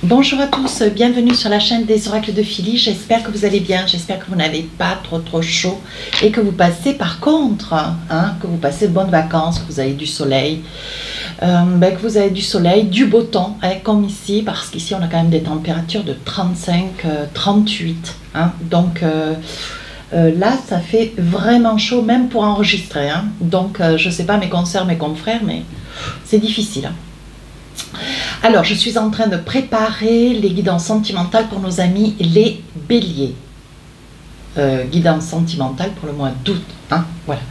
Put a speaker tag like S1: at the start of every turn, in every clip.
S1: Bonjour à tous, bienvenue sur la chaîne des oracles de Philly. J'espère que vous allez bien, j'espère que vous n'avez pas trop chaud et que vous passez par contre, que vous passez de bonnes vacances, que vous avez du soleil, que vous avez du soleil, du beau temps, comme ici, parce qu'ici on a quand même des températures de 35-38. Donc là ça fait vraiment chaud même pour enregistrer. Donc je ne sais pas mes consoeurs, mes confrères, mais c'est difficile. Alors, je suis en train de préparer les guidances sentimentales pour nos amis les béliers. Guidance sentimentale pour le mois d'août. Voilà.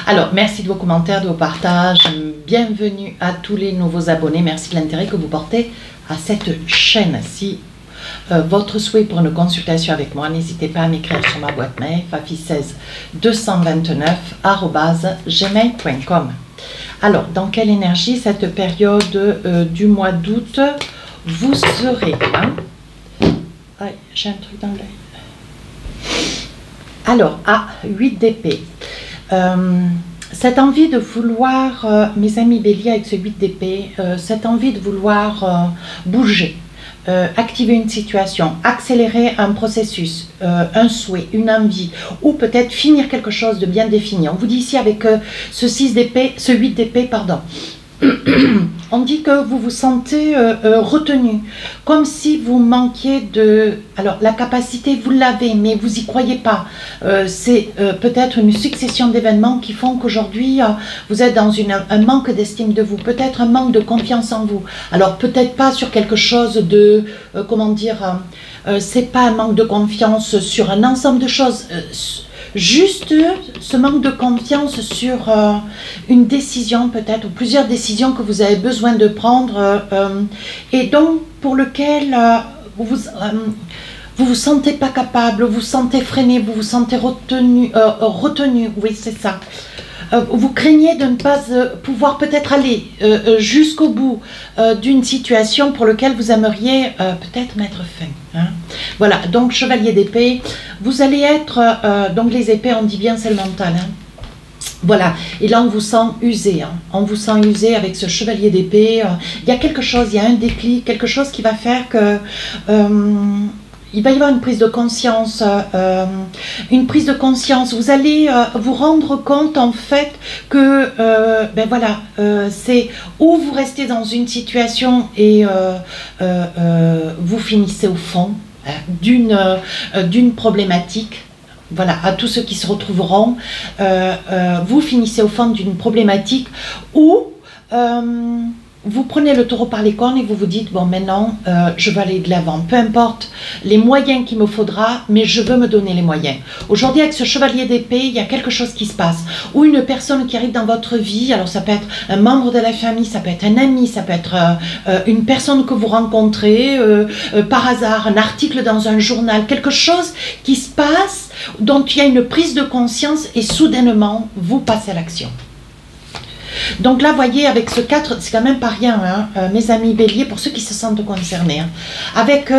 S1: Alors, merci de vos commentaires, de vos partages. Bienvenue à tous les nouveaux abonnés. Merci de l'intérêt que vous portez à cette chaîne. Si votre souhait pour une consultation avec moi, n'hésitez pas à m'écrire sur ma boîte mail fafi16 229@gmail.com. Alors, dans quelle énergie cette période du mois d'août vous serez j'ai un truc dans l'œil. Alors, 8 d'épée. Cette envie de vouloir, mes amis béliers avec ce 8 d'épée, cette envie de vouloir bouger, activer une situation, accélérer un processus, un souhait, une envie, ou peut-être finir quelque chose de bien défini. On vous dit ici avec ce 6 d'épée, ce 8 d'épée, pardon. On dit que vous vous sentez retenu, comme si vous manquiez de... Alors, la capacité, vous l'avez, mais vous n'y croyez pas. C'est peut-être une succession d'événements qui font qu'aujourd'hui, vous êtes dans un manque d'estime de vous, peut-être un manque de confiance en vous. Alors, peut-être pas sur quelque chose de... comment dire c'est pas un manque de confiance sur un ensemble de choses... juste ce manque de confiance sur une décision peut-être, ou plusieurs décisions que vous avez besoin de prendre et donc pour lequel vous vous sentez pas capable, vous vous sentez freiné, vous vous sentez retenu, oui c'est ça. Vous craignez de ne pas pouvoir peut-être aller jusqu'au bout d'une situation pour laquelle vous aimeriez peut-être mettre fin. Voilà, donc chevalier d'épée, vous allez être, donc les épées on dit bien c'est le mental. Voilà, et là on vous sent usé, on vous sent usé avec ce chevalier d'épée. Il y a quelque chose, il y a un déclic, quelque chose qui va faire que... il va y avoir une prise de conscience, vous allez vous rendre compte en fait que, c'est où vous restez dans une situation et vous finissez au fond d'une problématique. Voilà, à tous ceux qui se retrouveront, vous finissez au fond d'une problématique où... vous prenez le taureau par les cornes et vous vous dites, bon maintenant je vais aller de l'avant, peu importe les moyens qu'il me faudra, mais je veux me donner les moyens. Aujourd'hui avec ce chevalier d'épée, il y a quelque chose qui se passe, ou une personne qui arrive dans votre vie, alors ça peut être un membre de la famille, ça peut être un ami, ça peut être une personne que vous rencontrez par hasard, un article dans un journal, quelque chose qui se passe, dont il y a une prise de conscience et soudainement vous passez à l'action. Donc là, voyez, avec ce 4, c'est quand même pas rien, mes amis béliers, pour ceux qui se sentent concernés. Avec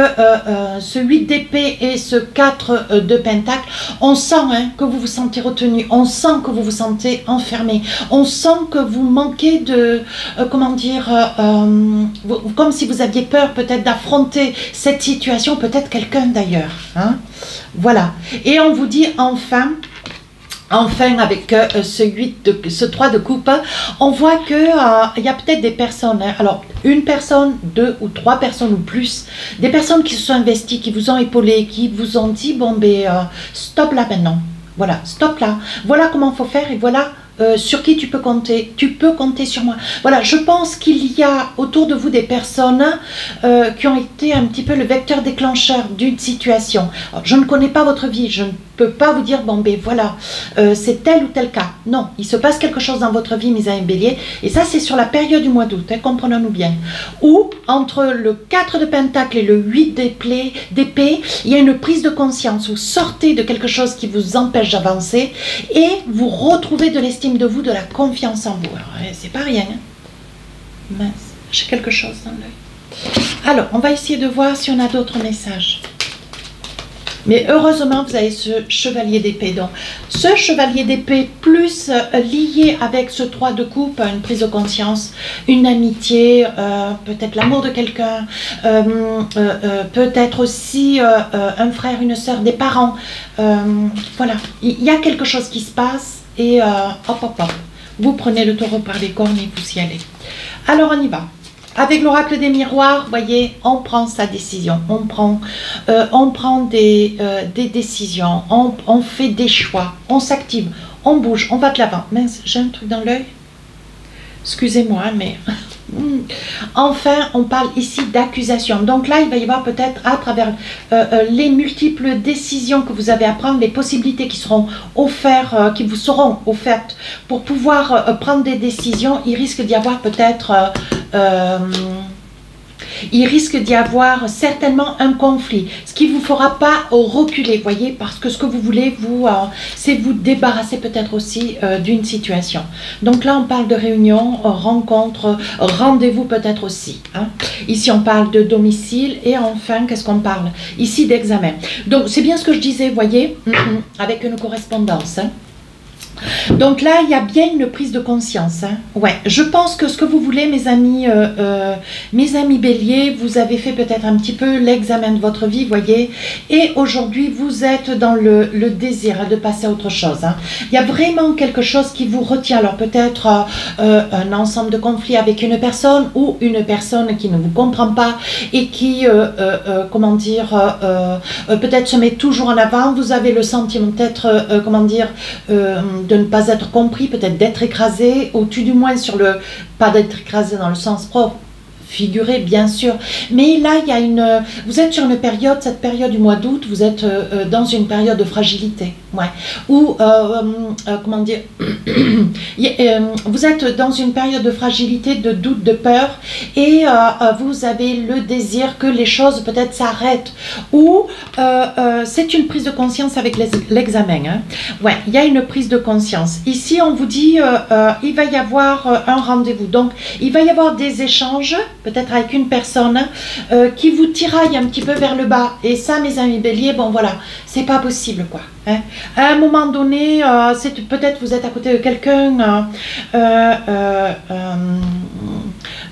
S1: ce 8 d'épée et ce 4 de pentacle, on sent que vous vous sentez retenu, on sent que vous vous sentez enfermé, on sent que vous manquez de, comment dire, comme si vous aviez peur peut-être d'affronter cette situation, peut-être quelqu'un d'ailleurs. Voilà. Et on vous dit enfin... Enfin, avec ce 3 de coupe, on voit qu'il y a peut-être des personnes, alors une personne, 2 ou 3 personnes ou plus, des personnes qui se sont investies, qui vous ont épaulé, qui vous ont dit, bon ben, stop là maintenant, voilà, stop là, voilà comment il faut faire et voilà sur qui tu peux compter sur moi. Voilà, je pense qu'il y a autour de vous des personnes qui ont été un petit peu le vecteur déclencheur d'une situation. Alors, je ne connais pas votre vie, je ne peux pas vous dire, bon ben voilà, c'est tel ou tel cas. Non, il se passe quelque chose dans votre vie, mes amis béliers, et ça c'est sur la période du mois d'août, comprenons-nous bien. Ou entre le 4 de pentacle et le 8 d'épée, il y a une prise de conscience, vous sortez de quelque chose qui vous empêche d'avancer et vous retrouvez de l'estime de vous, de la confiance en vous. C'est pas rien. Mince, j'ai quelque chose dans l'œil. Alors, on va essayer de voir si on a d'autres messages. Mais heureusement, vous avez ce chevalier d'épée. Donc, ce chevalier d'épée plus lié avec ce 3 de coupe, une prise de conscience, une amitié, peut-être l'amour de quelqu'un, peut-être aussi un frère, une sœur, des parents. Voilà, il y a quelque chose qui se passe et hop, hop, hop. Vous prenez le taureau par les cornes et vous y allez. Alors, on y va. Avec l'oracle des miroirs, voyez, on prend sa décision, on prend des décisions, on fait des choix, on s'active, on bouge, on va de l'avant. Mince, j'ai un truc dans l'œil. Excusez-moi, mais... Enfin, on parle ici d'accusation. Donc là, il va y avoir peut-être à travers les multiples décisions que vous avez à prendre, les possibilités qui seront offertes, qui vous seront offertes pour pouvoir prendre des décisions. Il risque d'y avoir peut-être... il risque d'y avoir certainement un conflit, ce qui ne vous fera pas reculer, voyez, parce que ce que vous voulez, c'est vous débarrasser peut-être aussi d'une situation. Donc là, on parle de réunion, rencontre, rendez-vous peut-être aussi. Hein. Ici, on parle de domicile et enfin, qu'est-ce qu'on parle? Ici, d'examen. Donc, c'est bien ce que je disais, voyez, avec une correspondance. Hein. Donc là, il y a bien une prise de conscience. Hein. Ouais, je pense que ce que vous voulez, mes amis béliers, vous avez fait peut-être un petit peu l'examen de votre vie, voyez. Et aujourd'hui, vous êtes dans le désir de passer à autre chose. Hein. Il y a vraiment quelque chose qui vous retient. Alors peut-être un ensemble de conflits avec une personne ou une personne qui ne vous comprend pas et qui, comment dire, peut-être se met toujours en avant. Vous avez le sentiment peut-être, comment dire, de ne pas être compris, peut-être d'être écrasé, ou tout du moins sur le, pas d'être écrasé dans le sens propre, figuré bien sûr, mais là il y a vous êtes sur une période, cette période du mois d'août, vous êtes dans une période de fragilité, ouais, ou comment dire, vous êtes dans une période de fragilité, de doute, de peur, et vous avez le désir que les choses peut-être s'arrêtent, ou c'est une prise de conscience avec l'examen, hein. Ouais, il y a une prise de conscience. Ici on vous dit il va y avoir un rendez-vous, donc il va y avoir des échanges peut-être avec une personne qui vous tiraille un petit peu vers le bas. Et ça, mes amis béliers, bon voilà, c'est pas possible quoi. Hein. À un moment donné, peut-être vous êtes à côté de quelqu'un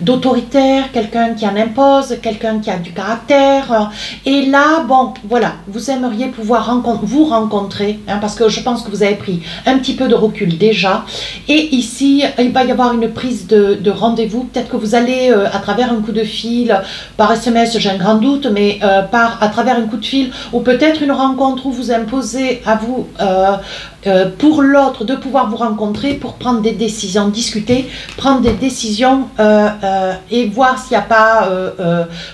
S1: d'autoritaire, quelqu'un qui en impose, quelqu'un qui a du caractère. Et là, bon, voilà, vous aimeriez pouvoir vous rencontrer, hein, parce que je pense que vous avez pris un petit peu de recul déjà. Et ici, il va y avoir une prise de rendez-vous. Peut-être que vous allez, à travers un coup de fil, par SMS, j'ai un grand doute, mais à travers un coup de fil, ou peut-être une rencontre où vous imposez à vous, pour l'autre, de pouvoir vous rencontrer pour prendre des décisions, discuter, prendre des décisions et voir s'il n'y a pas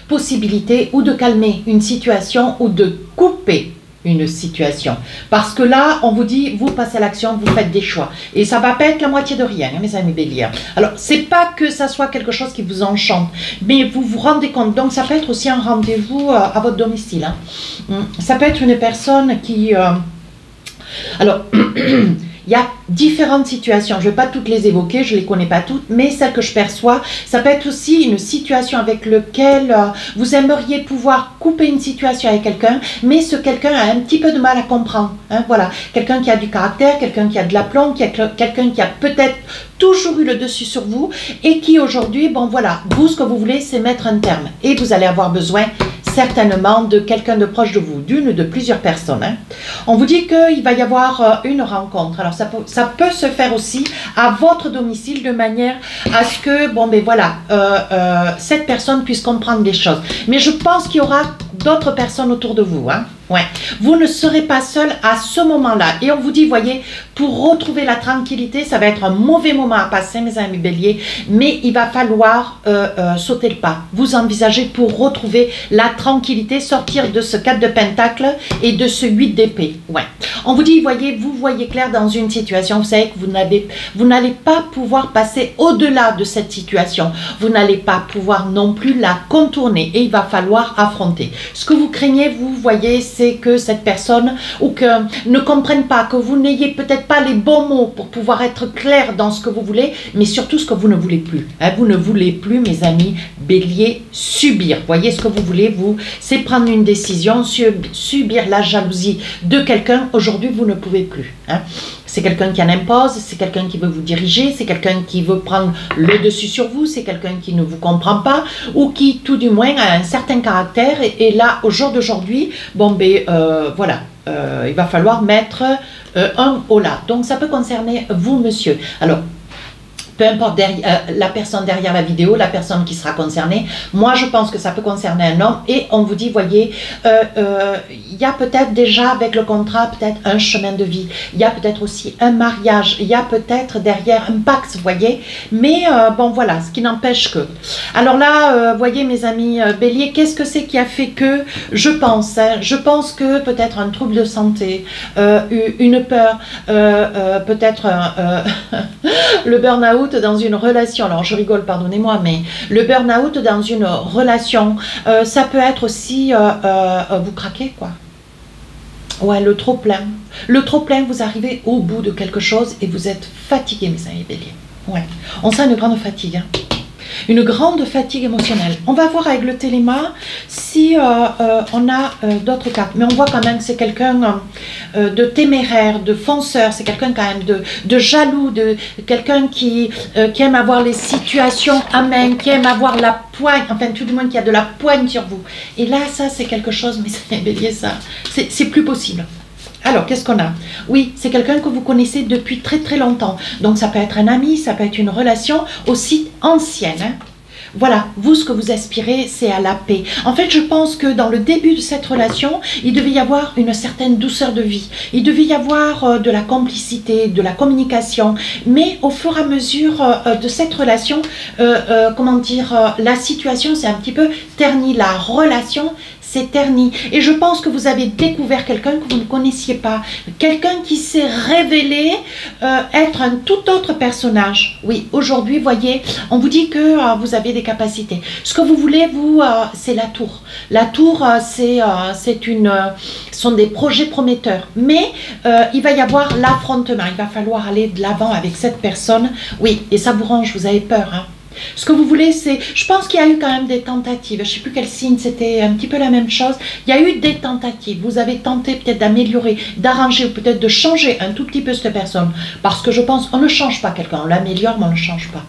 S1: possibilité ou de calmer une situation ou de couper une situation. Parce que là, on vous dit, vous passez à l'action, vous faites des choix. Et ça va pas être la moitié de rien, hein, mes amis béliers. Alors, c'est pas que ça soit quelque chose qui vous enchante, mais vous vous rendez compte. Donc, ça peut être aussi un rendez-vous à votre domicile. Hein. Ça peut être une personne qui... alors... il y a différentes situations, je ne vais pas toutes les évoquer, je ne les connais pas toutes, mais celles que je perçois, ça peut être aussi une situation avec laquelle vous aimeriez pouvoir couper une situation avec quelqu'un, mais ce quelqu'un a un petit peu de mal à comprendre. Hein, voilà, quelqu'un qui a du caractère, quelqu'un qui a de l'aplomb, quelqu'un qui a peut-être toujours eu le dessus sur vous et qui aujourd'hui, bon voilà, vous ce que vous voulez c'est mettre un terme et vous allez avoir besoin certainement de quelqu'un de proche de vous, d'une ou de plusieurs personnes. Hein. On vous dit qu'il va y avoir une rencontre. Alors ça peut se faire aussi à votre domicile de manière à ce que, bon ben voilà, cette personne puisse comprendre les choses. Mais je pense qu'il y aura d'autres personnes autour de vous. Hein. Ouais. Vous ne serez pas seul à ce moment-là. Et on vous dit, voyez, pour retrouver la tranquillité, ça va être un mauvais moment à passer, mes amis béliers, mais il va falloir sauter le pas. Vous envisagez pour retrouver la tranquillité, sortir de ce 4 de pentacle et de ce 8 d'épée. Ouais. On vous dit, voyez, vous voyez clair dans une situation, vous savez que vous n'allez pas pouvoir passer au-delà de cette situation. Vous n'allez pas pouvoir non plus la contourner et il va falloir affronter. Ce que vous craignez, vous voyez, c'est que cette personne, ou que ne comprenne pas, que vous n'ayez peut-être pas les bons mots pour pouvoir être clair dans ce que vous voulez, mais surtout ce que vous ne voulez plus. Hein, vous ne voulez plus, mes amis Bélier, subir. Voyez ce que vous voulez, vous, c'est prendre une décision, subir la jalousie de quelqu'un. Aujourd'hui, vous ne pouvez plus. Hein. C'est quelqu'un qui en impose, c'est quelqu'un qui veut vous diriger, c'est quelqu'un qui veut prendre le dessus sur vous, c'est quelqu'un qui ne vous comprend pas ou qui, tout du moins, a un certain caractère. Et là, au jour d'aujourd'hui, bon, ben, voilà, il va falloir mettre un holà. Donc, ça peut concerner vous, monsieur. Alors, peu importe la personne derrière la vidéo, la personne qui sera concernée. Moi, je pense que ça peut concerner un homme et on vous dit, voyez, il y a peut-être déjà avec le contrat, peut-être un chemin de vie. Il y a peut-être aussi un mariage. Il y a peut-être derrière un pacte, vous voyez. Mais bon, voilà, ce qui n'empêche que. Alors là, voyez, mes amis Bélier, qu'est-ce que c'est qui a fait que, je pense que peut-être un trouble de santé, une peur, peut-être le burn-out dans une relation, alors je rigole, pardonnez-moi, mais le burn-out dans une relation, ça peut être aussi, vous craquez, quoi. Ouais, le trop-plein. Le trop-plein, vous arrivez au bout de quelque chose et vous êtes fatigué, mes amis Bélier. Ouais, on sent une grande fatigue, hein. Une grande fatigue émotionnelle. On va voir avec le téléma si on a d'autres cartes. Mais on voit quand même que c'est quelqu'un de téméraire, de fonceur. C'est quelqu'un quand même de jaloux, de quelqu'un qui aime avoir les situations à main, qui aime avoir la poigne, enfin tout du moins qui a de la poigne sur vous. Et là, ça c'est quelque chose, mais c'est Bélier, ça, c'est plus possible. Alors, qu'est-ce qu'on a? Oui, c'est quelqu'un que vous connaissez depuis très très longtemps. Donc, ça peut être un ami, ça peut être une relation aussi ancienne. Hein. Voilà, vous, ce que vous aspirez, c'est à la paix. En fait, je pense que dans le début de cette relation, il devait y avoir une certaine douceur de vie. Il devait y avoir de la complicité, de la communication. Mais au fur et à mesure de cette relation, comment dire, la situation s'est un petit peu ternie. La relation s'est ternie. Et je pense que vous avez découvert quelqu'un que vous ne connaissiez pas. Quelqu'un qui s'est révélé être un tout autre personnage. Oui, aujourd'hui, voyez, on vous dit que vous avez des capacités. Ce que vous voulez, vous, c'est la tour. La tour, ce sont des projets prometteurs. Mais il va y avoir l'affrontement. Il va falloir aller de l'avant avec cette personne. Oui, et ça vous range, vous avez peur, hein. Ce que vous voulez, c'est... Je pense qu'il y a eu quand même des tentatives. Je ne sais plus quel signe, c'était un petit peu la même chose. Il y a eu des tentatives. Vous avez tenté peut-être d'améliorer, d'arranger ou peut-être de changer un tout petit peu cette personne. Parce que je pense qu'on ne change pas quelqu'un. On l'améliore, mais on ne change pas.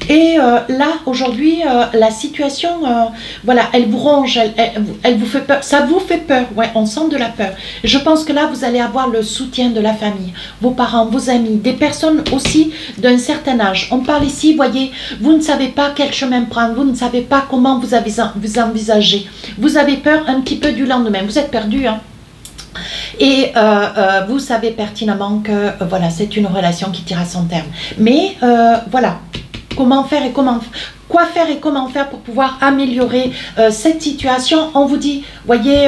S1: Et là, aujourd'hui, la situation, voilà, elle vous ronge, elle vous fait peur. Ça vous fait peur, ouais, on sent de la peur. Je pense que là, vous allez avoir le soutien de la famille, vos parents, vos amis, des personnes aussi d'un certain âge. On parle ici, voyez, vous ne savez pas quel chemin prendre, vous ne savez pas comment vous envisagez. Vous avez peur un petit peu du lendemain, vous êtes perdu, hein. Et vous savez pertinemment que voilà, c'est une relation qui tire à son terme. Mais voilà. Comment faire et quoi faire et comment faire pour pouvoir améliorer cette situation. On vous dit, voyez,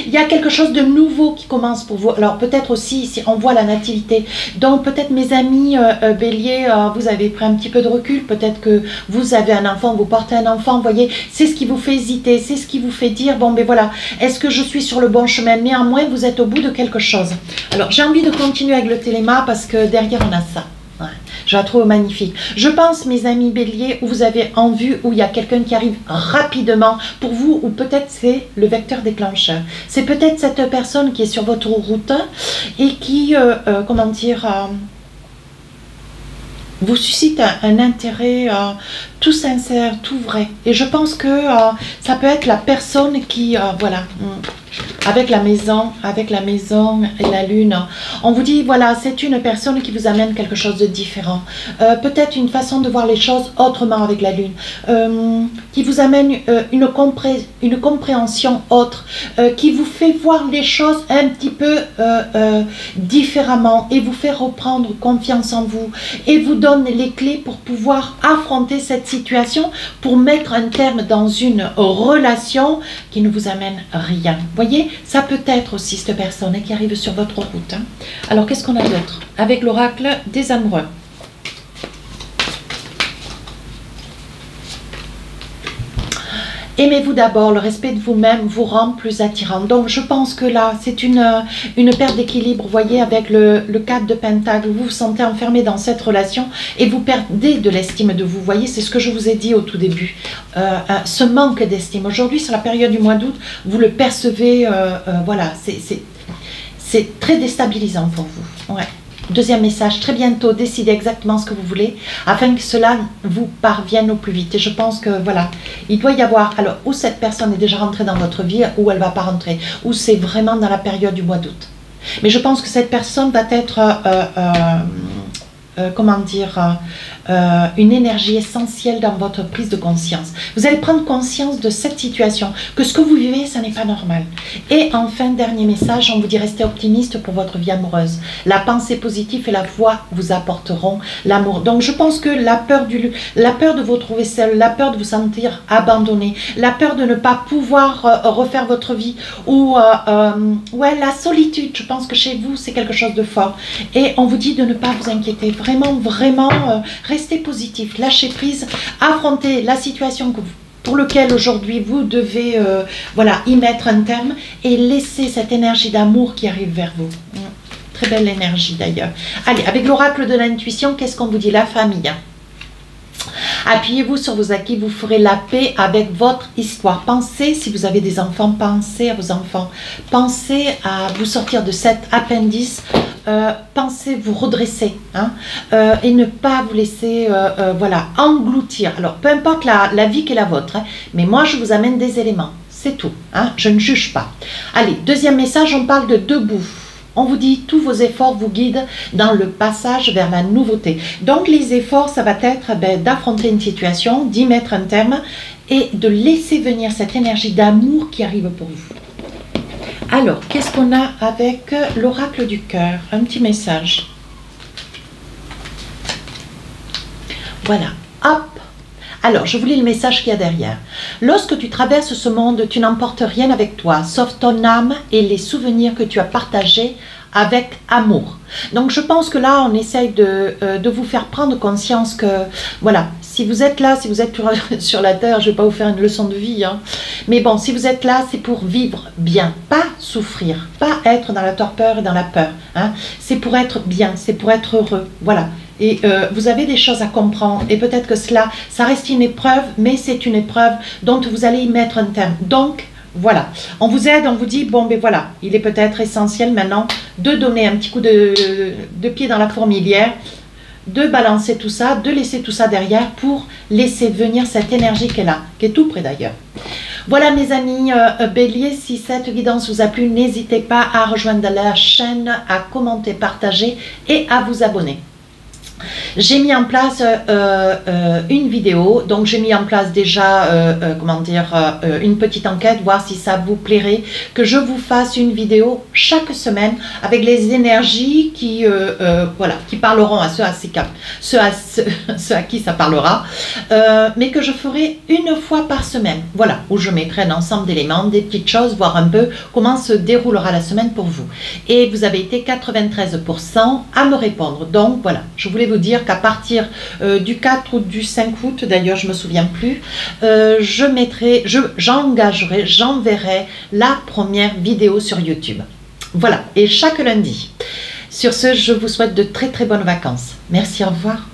S1: il y a quelque chose de nouveau qui commence pour vous. Alors peut-être aussi, si on voit la nativité, donc peut-être mes amis Bélier, vous avez pris un petit peu de recul, peut-être que vous avez un enfant, vous portez un enfant, voyez, c'est ce qui vous fait hésiter, c'est ce qui vous fait dire, bon ben voilà, est-ce que je suis sur le bon chemin? Néanmoins, vous êtes au bout de quelque chose. Alors j'ai envie de continuer avec le téléma parce que derrière on a ça. Ouais, je la trouve magnifique. Je pense, mes amis Bélier, où vous avez en vue, où il y a quelqu'un qui arrive rapidement pour vous, ou peut-être c'est le vecteur déclencheur. C'est peut-être cette personne qui est sur votre route et qui, comment dire, vous suscite un intérêt tout sincère, tout vrai. Et je pense que ça peut être la personne qui, voilà, avec la maison et la lune, on vous dit, voilà, c'est une personne qui vous amène quelque chose de différent. Peut-être une façon de voir les choses autrement avec la lune, qui vous amène une compréhension autre, qui vous fait voir les choses un petit peu différemment et vous fait reprendre confiance en vous et vous donne les clés pour pouvoir affronter cette situation, pour mettre un terme dans une relation qui ne vous amène rien. Vous voyez, ça peut être aussi cette personne qui arrive sur votre route. Hein. Alors, qu'est-ce qu'on a d'autre? Avec l'oracle des amoureux. Aimez-vous d'abord, le respect de vous-même vous rend plus attirant. Donc je pense que là, c'est une perte d'équilibre, vous voyez, avec le 4 de Pentacle. Vous vous sentez enfermé dans cette relation et vous perdez de l'estime de vous. Vous voyez, c'est ce que je vous ai dit au tout début. Ce manque d'estime. Aujourd'hui, sur la période du mois d'août, vous le percevez, voilà, c'est très déstabilisant pour vous. Ouais. Deuxième message, très bientôt, décidez exactement ce que vous voulez afin que cela vous parvienne au plus vite. Et je pense que voilà, il doit y avoir, alors, où cette personne est déjà rentrée dans votre vie, ou elle ne va pas rentrer, ou c'est vraiment dans la période du mois d'août. Mais je pense que cette personne va être, comment dire, une énergie essentielle dans votre prise de conscience. Vous allez prendre conscience de cette situation, que ce que vous vivez, ça n'est pas normal. Et enfin, dernier message, on vous dit restez optimiste pour votre vie amoureuse. La pensée positive et la foi vous apporteront l'amour. Donc je pense que la peur de vous trouver seul, la peur de vous sentir abandonné, la peur de ne pas pouvoir refaire votre vie, ou ouais, la solitude, je pense que chez vous, c'est quelque chose de fort. Et on vous dit de ne pas vous inquiéter, vraiment, vraiment, restez positif, lâchez prise, affrontez la situation pour laquelle aujourd'hui vous devez voilà, y mettre un terme et laissez cette énergie d'amour qui arrive vers vous. Très belle énergie d'ailleurs. Allez, avec l'oracle de l'intuition, qu'est-ce qu'on vous dit? La famille. Appuyez-vous sur vos acquis, vous ferez la paix avec votre histoire. Pensez, si vous avez des enfants, pensez à vos enfants. Pensez à vous sortir de cet appendice. Pensez vous redresser, hein, et ne pas vous laisser voilà, engloutir. Alors, peu importe la vie qui est la vôtre, hein, mais moi, je vous amène des éléments. C'est tout. Hein, je ne juge pas. Allez, deuxième message, on parle de debout. On vous dit, tous vos efforts vous guident dans le passage vers la nouveauté. Donc, les efforts, ça va être d'affronter une situation, d'y mettre un terme et de laisser venir cette énergie d'amour qui arrive pour vous. Alors, qu'est-ce qu'on a avec l'oracle du cœur? Un petit message. Voilà. Hop. Alors, je vous lis le message qu'il y a derrière. Lorsque tu traverses ce monde, tu n'emportes rien avec toi, sauf ton âme et les souvenirs que tu as partagés avec amour. Donc, je pense que là, on essaye de vous faire prendre conscience que, voilà, si vous êtes là, si vous êtes sur la Terre, je ne vais pas vous faire une leçon de vie, hein, mais bon, si vous êtes là, c'est pour vivre bien, pas souffrir, pas être dans la torpeur et dans la peur. Hein. C'est pour être bien, c'est pour être heureux, voilà. Et vous avez des choses à comprendre et peut-être que cela, ça reste une épreuve, mais c'est une épreuve dont vous allez y mettre un terme. Donc, voilà, on vous aide, on vous dit, bon, ben voilà, il est peut-être essentiel maintenant de donner un petit coup de pied dans la fourmilière, de balancer tout ça, de laisser tout ça derrière pour laisser venir cette énergie qui est là, qui est tout près d'ailleurs. Voilà mes amis Bélier, si cette guidance vous a plu, n'hésitez pas à rejoindre la chaîne, à commenter, partager et à vous abonner. J'ai mis en place une vidéo, donc j'ai mis en place déjà, comment dire, une petite enquête, voir si ça vous plairait, que je vous fasse une vidéo chaque semaine avec les énergies qui, voilà, qui parleront à ceux à qui ça parlera, mais que je ferai une fois par semaine, voilà, où je mettrai un ensemble d'éléments, des petites choses, voir un peu comment se déroulera la semaine pour vous. Et vous avez été 93% à me répondre, donc voilà, je voulais vous dire qu'à partir du 4 ou du 5 août, d'ailleurs je me souviens plus, j'enverrai la première vidéo sur YouTube. Voilà, et chaque lundi. Sur ce, je vous souhaite de très très bonnes vacances. Merci, au revoir.